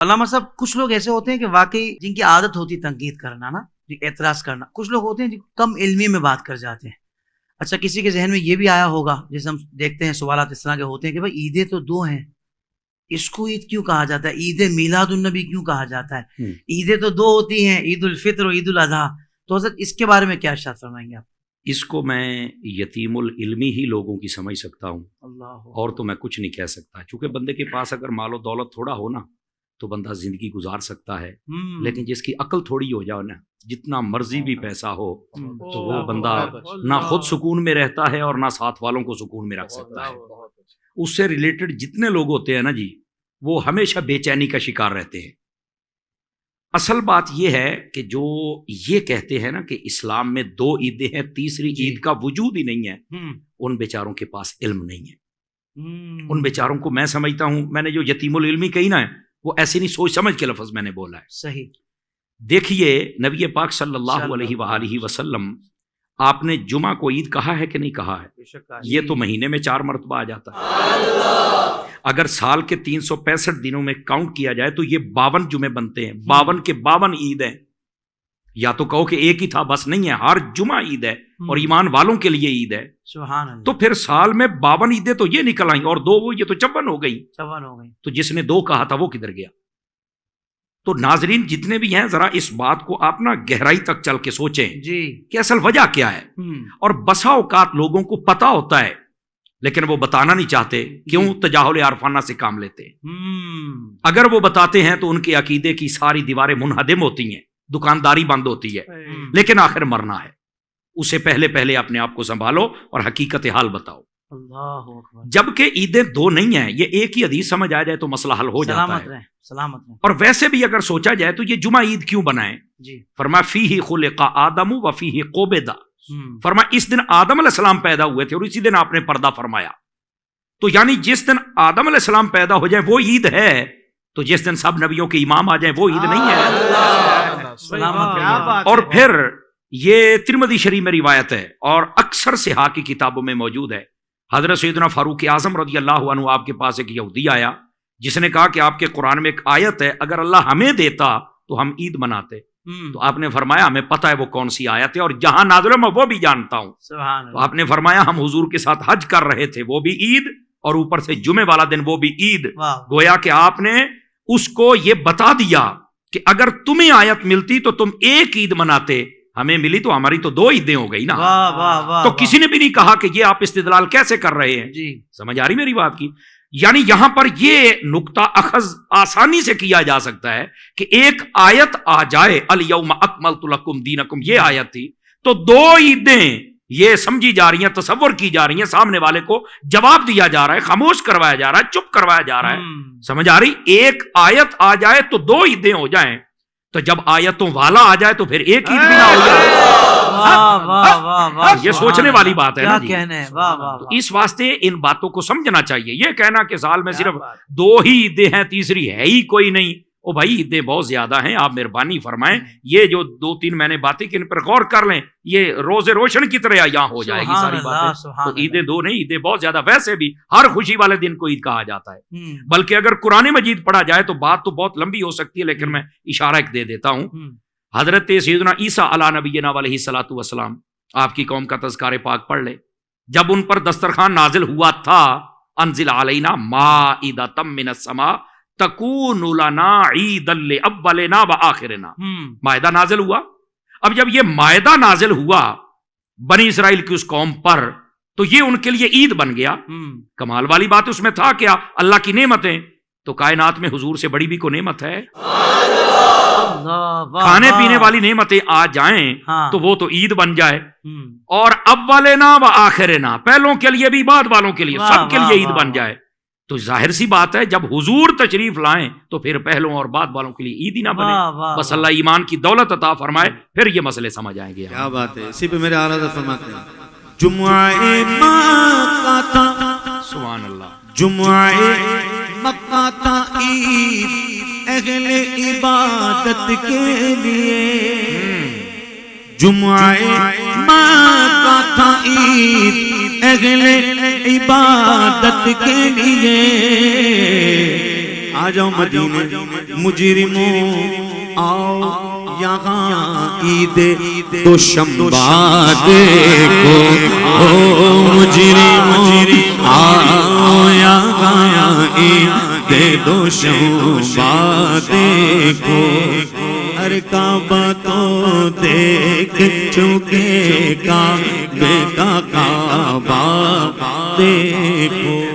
علامہ صاحب کچھ لوگ ایسے ہوتے ہیں کہ واقعی جن کی عادت ہوتی ہے تنقید کرنا نا، اعتراض کرنا، کچھ لوگ ہوتے ہیں جو کم علمی میں بات کر جاتے ہیں. اچھا کسی کے ذہن میں یہ بھی آیا ہوگا، جیسے ہم دیکھتے ہیں سوالات اس طرح کے ہوتے ہیں کہ بھائی عیدیں تو دو ہیں، اس کو عید کیوں کہا جاتا ہے؟ عید میلاد النبی کیوں کہا جاتا ہے؟ عیدیں تو دو ہوتی ہیں، عید الفطر اور عید الاضحیٰ. تو حضرت اس کے بارے میں کیا ارشاد فرمائیں گے آپ؟ اس کو میں یتیم العلمی ہی لوگوں کی سمجھ سکتا ہوں، اور تو میں کچھ نہیں کہہ سکتا. چونکہ بندے کے پاس اگر مال و دولت تھوڑا ہو نا تو بندہ زندگی گزار سکتا ہے، لیکن جس کی عقل تھوڑی ہو جاؤ نا، جتنا مرضی بھی پیسہ ہو تو وہ بندہ نہ خود سکون میں رہتا ہے اور نہ ساتھ والوں کو سکون میں رکھ سکتا ہے. اس سے ریلیٹڈ جتنے لوگ ہوتے ہیں نا جی، وہ ہمیشہ بے چینی کا شکار رہتے ہیں. اصل بات یہ ہے کہ جو یہ کہتے ہیں نا کہ اسلام میں دو عیدیں ہیں، تیسری عید کا وجود ہی نہیں ہے، ان بیچاروں کے پاس علم نہیں ہے. ان بیچاروں کو میں سمجھتا ہوں، میں نے جو یتیم العلمی کہی نا، وہ ایسی نہیں سوچ سمجھ کے لفظ میں نے بولا ہے. صحیح. دیکھیے نبی پاک صلی اللہ علیہ وآلہ وسلم، آپ نے جمعہ کو عید کہا ہے کہ نہیں کہا ہے؟ یہ تو مہینے میں 4 مرتبہ آ جاتا ہے. اگر سال کے 365 دنوں میں کاؤنٹ کیا جائے تو یہ 52 جمعے بنتے ہیں. 52 کے 52 عید ہیں. یا تو کہو کہ ایک ہی تھا، بس نہیں ہے، ہر جمعہ عید ہے اور ایمان والوں کے لیے عید ہے. سبحان اللہ. تو پھر سال میں 52 عیدیں تو یہ نکل آئیں، اور 2 وہ، یہ تو 54 ہو گئی. 54 ہو گئی. تو جس نے 2 کہا تھا وہ کدھر گیا؟ تو ناظرین جتنے بھی ہیں، ذرا اس بات کو آپ نا گہرائی تک چل کے سوچیں جی کہ اصل وجہ کیا ہے. اور بسا اوقات لوگوں کو پتا ہوتا ہے لیکن وہ بتانا نہیں چاہتے. کیوں؟ تجاہل عارفانہ سے کام لیتے ہیں. اگر وہ بتاتے ہیں تو ان کے عقیدے کی ساری دیواریں منہدم ہوتی ہیں، دکانداری بند ہوتی ہے. لیکن آخر مرنا ہے، اسے پہلے اپنے آپ کو سنبھالو اور حقیقت حال بتاؤ. اللہ اکبر. جبکہ عیدیں 2 نہیں ہیں، یہ ایک ہی حدیث سمجھ آ جائے تو مسئلہ حل ہو جاتا ہے. سلامت رہے. اور ویسے بھی اگر سوچا جائے تو یہ جمعہ عید کیوں بنائیں؟ فرمایا فیہ خلق آدم و فیہ قبض. فرمایا اس دن آدم علیہ السلام پیدا ہوئے تھے اور اسی دن آپ نے پردہ فرمایا. تو یعنی جس دن آدم علیہ السلام پیدا ہو جائے وہ عید ہے، تو جس دن سب نبیوں کے امام آ جائیں وہ عید نہیں ہے. اور پھر یہ ترمذی شریف میں روایت ہے اور اکثر صحاح کی کتابوں میں موجود ہے. حضرت سیدنا فاروق اعظم رضی اللہ عنہ آپ کے پاس ایک یہودی آیا جس نے کہا کہ آپ کے قرآن میں ایک آیت ہے، اگر اللہ ہمیں دیتا تو ہم عید مناتے. تو آپ نے فرمایا ہمیں پتہ ہے وہ کون سی آیت ہے اور جہاں نازل میں وہ بھی جانتا ہوں. تو آپ نے فرمایا ہم حضور کے ساتھ حج کر رہے تھے، وہ بھی عید، اور اوپر سے جمعے والا دن وہ بھی عید. گویا کہ آپ نے اس کو یہ بتا دیا کہ اگر تمہیں آیت ملتی تو تم ایک عید مناتے، ہمیں ملی تو ہماری تو 2 عیدیں ہو گئی نا. تو کسی نے بھی نہیں کہا کہ یہ آپ استدلال کیسے کر رہے ہیں. سمجھ آ رہی میری بات کی؟ یعنی یہاں پر یہ نقطہ اخذ آسانی سے کیا جا سکتا ہے کہ ایک آیت آ جائے الیوم اکملت لکم دینکم، یہ آیت تھی، تو 2 عیدیں یہ سمجھی جا رہی ہیں، تصور کی جا رہی ہیں، سامنے والے کو جواب دیا جا رہا ہے، خاموش کروایا جا رہا ہے، چپ کروایا جا رہا ہے. سمجھ آ رہی؟ ایک آیت آ جائے تو 2 عیدیں ہو جائیں، تو جب آیتوں والا آ جائے تو پھر ایک عید بھی نہ ہو جائے. یہ سوچنے والی بات ہے نا جی. تو اس واسطے ان باتوں کو سمجھنا چاہیے. یہ کہنا کہ سال میں صرف 2 ہی عیدیں ہیں، تیسری ہے ہی کوئی نہیں، او بھائی عیدیں بہت زیادہ ہیں، آپ مہربانی فرمائیں. یہ جو 2-3 میں نے باتیں کہ ان پر غور کر لیں، یہ روز روشن کی طرح یہاں ہو جائے گی ساری باتیں. تو عیدیں 2 نہیں، عیدیں بہت زیادہ. ویسے بھی ہر خوشی والے دن کو عید کہا جاتا ہے، بلکہ اگر قرآن مجید پڑھا جائے تو بات تو بہت لمبی ہو سکتی ہے، لیکن میں اشارہ ایک دے دیتا ہوں. حضرت سیدنا عیسیٰ علیہ نبینا علیہ الصلوۃ والسلام، آپ کی قوم کا تذکار پاک پڑھ لے. جب ان پر دسترخوان نازل ہوا تھا، انزل علینا مائدۃ من السماء تکون لنا عیدا لاولنا وآخرنا. مائدہ نازل ہوا. اب جب یہ مائدہ نازل ہوا بنی اسرائیل کی اس قوم پر، تو یہ ان کے لیے عید بن گیا. کمال والی بات اس میں تھا کیا؟ اللہ کی نعمتیں. تو کائنات میں حضور سے بڑی بھی کوئی نعمت ہے؟ کھانے پینے والی نعمتیں آ جائیں تو وہ تو عید بن جائے. اور اولنا و آخرنا، پہلوں کے لیے بھی بعد والوں کے لیے، سب کے لیے عید بن جائے. تو ظاہر سی بات ہے جب حضور تشریف لائیں تو پھر پہلوں اور بعد والوں کے لیے عید ہی نہ بنے. بس اللہ ایمان کی دولت عطا فرمائے، پھر یہ مسئلے سمجھ آئیں گے. کیا بات ہے. اسی پہ میرے اعلیٰ حضرت فرماتے ہیں جمعہ مکہ تھا، سبحان اللہ، جمعہ مکہ تھا عید اہل عبادت کے لیے. جمعہ مکہ تھا عید اہل عبادت کے لیے. آ جاؤ مدینے مجرموں آؤ یہاں عید دوشنبہ دیکھو او مجرموں آؤ یہاں عید دوشنبہ دیکھو ہر کعبہ تو دیکھ چکے کعبے کا کعبہ دیکھو